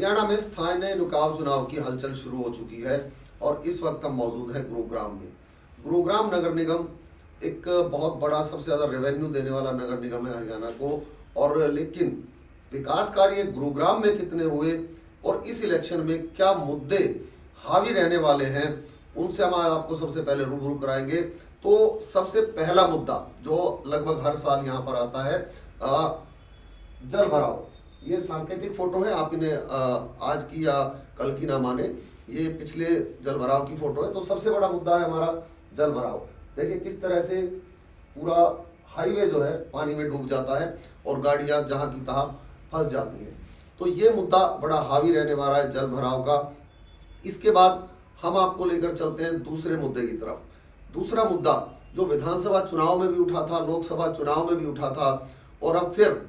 हरियाणा में स्थानीय निकाय चुनाव की हलचल शुरू हो चुकी है और इस वक्त हम मौजूद हैं गुरुग्राम में। गुरुग्राम नगर निगम एक बहुत बड़ा, सबसे ज़्यादा रेवेन्यू देने वाला नगर निगम है हरियाणा को। और लेकिन विकास कार्य गुरुग्राम में कितने हुए और इस इलेक्शन में क्या मुद्दे हावी रहने वाले हैं, उनसे हम आपको सबसे पहले रूबरू कराएंगे। तो सबसे पहला मुद्दा जो लगभग हर साल यहाँ पर आता है, जल भराव। ये सांकेतिक फोटो है, आप इन्हें आज की या कल की ना माने, ये पिछले जल भराव की फोटो है। तो सबसे बड़ा मुद्दा है हमारा जल भराव। देखिए किस तरह से पूरा हाईवे जो है पानी में डूब जाता है और गाड़ियां जहां की तहां फंस जाती हैं। तो ये मुद्दा बड़ा हावी रहने वाला है जल भराव का। इसके बाद हम आपको लेकर चलते हैं दूसरे मुद्दे की तरफ। दूसरा मुद्दा जो विधानसभा चुनाव में भी उठा था, लोकसभा चुनाव में भी उठा था और अब फिर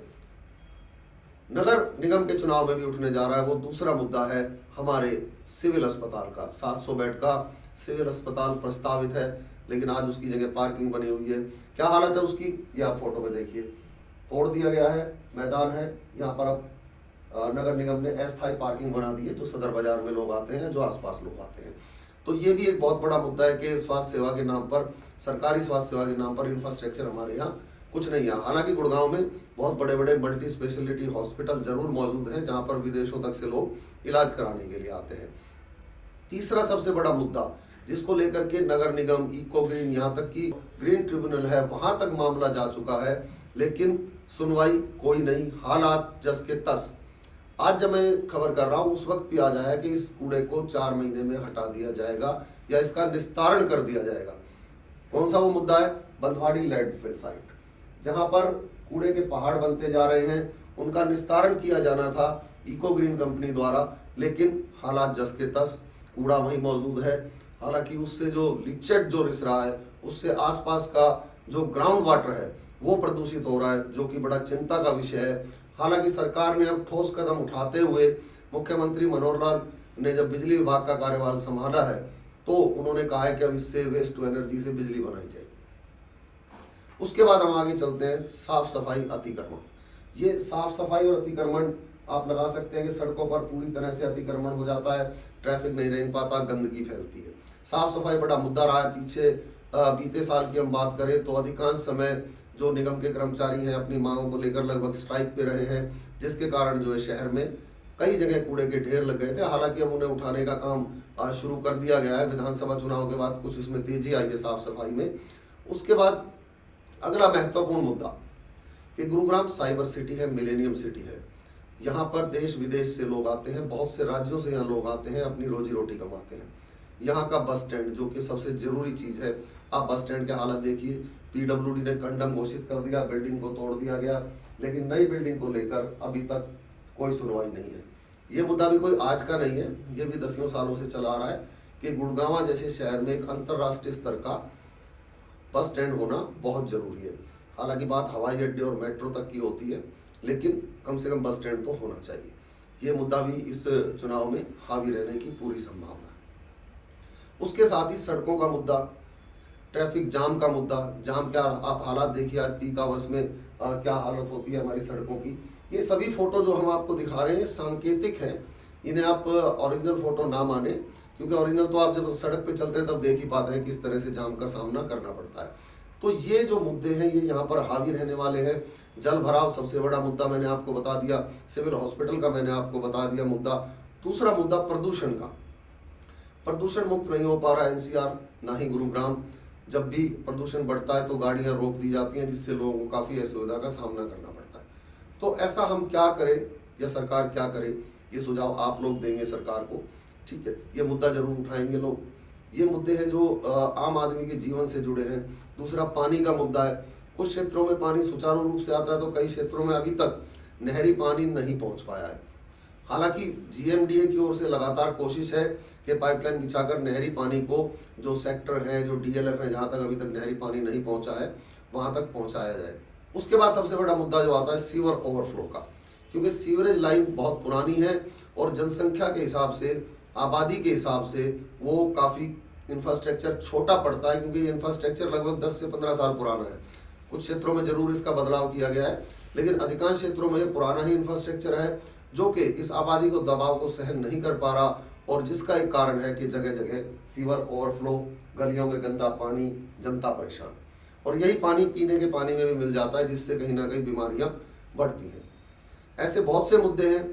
नगर निगम के चुनाव में भी उठने जा रहा है, वो दूसरा मुद्दा है हमारे सिविल अस्पताल का। 700 बेड का सिविल अस्पताल प्रस्तावित है, लेकिन आज उसकी जगह पार्किंग बनी हुई है। क्या हालत है उसकी, ये आप फोटो में देखिए। तोड़ दिया गया है, मैदान है, यहाँ पर अब नगर निगम ने अस्थायी पार्किंग बना दी है, जो सदर बाजार में लोग आते हैं, जो आसपास लोग आते हैं। तो ये भी एक बहुत बड़ा मुद्दा है कि स्वास्थ्य सेवा के नाम पर, सरकारी स्वास्थ्य सेवा के नाम पर इंफ्रास्ट्रक्चर हमारे यहाँ कुछ नहीं है। हालांकि गुड़गांव में बहुत बड़े बड़े मल्टी स्पेशलिटी हॉस्पिटल जरूर मौजूद हैं, जहाँ पर विदेशों तक से लोग इलाज कराने के लिए आते हैं। तीसरा सबसे बड़ा मुद्दा जिसको लेकर के नगर निगम, इको ग्रीन, यहाँ तक कि ग्रीन ट्रिब्यूनल है, वहां तक मामला जा चुका है, लेकिन सुनवाई कोई नहीं। हालात जस के तस। आज जब मैं खबर कर रहा हूँ उस वक्त भी आ जाया कि इस कूड़े को 4 महीने में हटा दिया जाएगा या इसका निस्तारण कर दिया जाएगा। कौन सा वो मुद्दा है? बंधवाड़ी लैंडफिल साइट, जहां पर कूड़े के पहाड़ बनते जा रहे हैं, उनका निस्तारण किया जाना था इको ग्रीन कंपनी द्वारा, लेकिन हालात जस के तस, कूड़ा वहीं मौजूद है। हालांकि उससे जो लीचेट जो रिस रहा है, उससे आसपास का जो ग्राउंड वाटर है वो प्रदूषित हो रहा है, जो कि बड़ा चिंता का विषय है। हालांकि सरकार ने अब ठोस कदम उठाते हुए, मुख्यमंत्री मनोहर लाल ने जब बिजली विभाग का कार्यभार संभाला है, तो उन्होंने कहा है कि अब इससे वेस्ट टू एनर्जी से बिजली बनाई जाएगी। उसके बाद हम आगे चलते हैं, साफ सफाई अतिक्रमण। ये साफ सफाई और अतिक्रमण आप लगा सकते हैं कि सड़कों पर पूरी तरह से अतिक्रमण हो जाता है, ट्रैफिक नहीं रह पाता, गंदगी फैलती है। साफ सफाई बड़ा मुद्दा रहा है। पीछे बीते साल की हम बात करें तो अधिकांश समय जो निगम के कर्मचारी हैं अपनी मांगों को लेकर लगभग स्ट्राइक पे रहे हैं, जिसके कारण जो है शहर में कई जगह कूड़े के ढेर लग गए थे। हालांकि अब उन्हें उठाने का काम शुरू कर दिया गया है। विधानसभा चुनाव के बाद कुछ इसमें तेजी आई है साफ सफाई में। उसके बाद अगला महत्वपूर्ण मुद्दा कि गुरुग्राम साइबर सिटी है, मिलेनियम सिटी है। यहाँ पर देश विदेश से लोग आते हैं, बहुत से राज्यों से यहाँ लोग आते हैं, अपनी रोजी रोटी कमाते हैं। यहाँ का बस स्टैंड जो कि सबसे जरूरी चीज़ है, आप बस स्टैंड के हालत देखिए। पीडब्ल्यूडी ने कंडम घोषित कर दिया, बिल्डिंग को तोड़ दिया गया, लेकिन नई बिल्डिंग को लेकर अभी तक कोई सुनवाई नहीं है। ये मुद्दा भी कोई आज का नहीं है, ये भी दसियों सालों से चला आ रहा है कि गुड़गांव जैसे शहर में एक अंतर्राष्ट्रीय स्तर का बस स्टैंड होना बहुत जरूरी है। हालांकि बात हवाई अड्डे और मेट्रो तक की होती है, लेकिन कम से कम बस स्टैंड तो होना चाहिए। ये मुद्दा भी इस चुनाव में हावी रहने की पूरी संभावना है। उसके साथ ही सड़कों का मुद्दा, ट्रैफिक जाम का मुद्दा। जाम क्या, आप हालात देखिए आज पीक आवर्स में क्या हालत होती है हमारी सड़कों की। ये सभी फोटो जो हम आपको दिखा रहे हैं सांकेतिक हैं, इन्हें आप ओरिजिनल फोटो ना माने, क्योंकि ओरिजिनल तो आप जब सड़क पे चलते हैं तब देख ही पाते हैं किस तरह से जाम का सामना करना पड़ता है। तो ये जो मुद्दे हैं ये यहाँ पर हावी रहने वाले हैं। जल भराव सबसे बड़ा मुद्दा मैंने आपको बता दिया, सिविल हॉस्पिटल का मैंने आपको बता दिया मुद्दा। दूसरा मुद्दा प्रदूषण का। प्रदूषण मुक्त नहीं हो पा रहा एनसीआर, ना ही गुरुग्राम। जब भी प्रदूषण बढ़ता है तो गाड़ियां रोक दी जाती हैं, जिससे लोगों को काफ़ी असुविधा का सामना करना पड़ता है। तो ऐसा हम क्या करें या सरकार क्या करे, ये सुझाव आप लोग देंगे सरकार को, ठीक है। ये मुद्दा जरूर उठाएंगे लोग। ये मुद्दे हैं जो आम आदमी के जीवन से जुड़े हैं। दूसरा पानी का मुद्दा है। कुछ क्षेत्रों में पानी सुचारू रूप से आता है, तो कई क्षेत्रों में अभी तक नहरी पानी नहीं पहुंच पाया है। हालांकि जीएमडीए की ओर से लगातार कोशिश है कि पाइपलाइन बिछाकर नहरी पानी को, जो सेक्टर है, जो डीएलएफ है, जहां तक अभी तक नहरी पानी नहीं पहुंचा है, वहां तक पहुंचाया जाए। उसके बाद सबसे बड़ा मुद्दा जो आता है सीवर ओवरफ्लो का, क्योंकि सीवरेज लाइन बहुत पुरानी है और जनसंख्या के हिसाब से, आबादी के हिसाब से वो काफ़ी इंफ्रास्ट्रक्चर छोटा पड़ता है, क्योंकि ये इंफ्रास्ट्रक्चर लगभग 10 से 15 साल पुराना है। कुछ क्षेत्रों में जरूर इसका बदलाव किया गया है, लेकिन अधिकांश क्षेत्रों में पुराना ही इंफ्रास्ट्रक्चर है। जो कि इस आबादी को दबाव को सहन नहीं कर पा रहा, और जिसका एक कारण है कि जगह जगह सीवर ओवरफ्लो, गलियों में गंदा पानी, जनता परेशान, और यही पानी पीने के पानी में भी मिल जाता है, जिससे कहीं ना कहीं बीमारियां बढ़ती हैं। ऐसे बहुत से मुद्दे हैं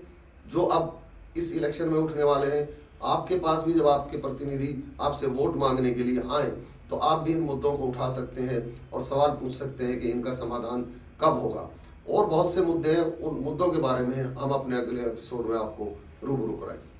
जो अब इस इलेक्शन में उठने वाले हैं। आपके पास भी जब आपके प्रतिनिधि आपसे वोट मांगने के लिए आए तो आप भी इन मुद्दों को उठा सकते हैं और सवाल पूछ सकते हैं कि इनका समाधान कब होगा। और बहुत से मुद्दे हैं, उन मुद्दों के बारे में हम अपने अगले एपिसोड में आपको रूबरू कराएंगे।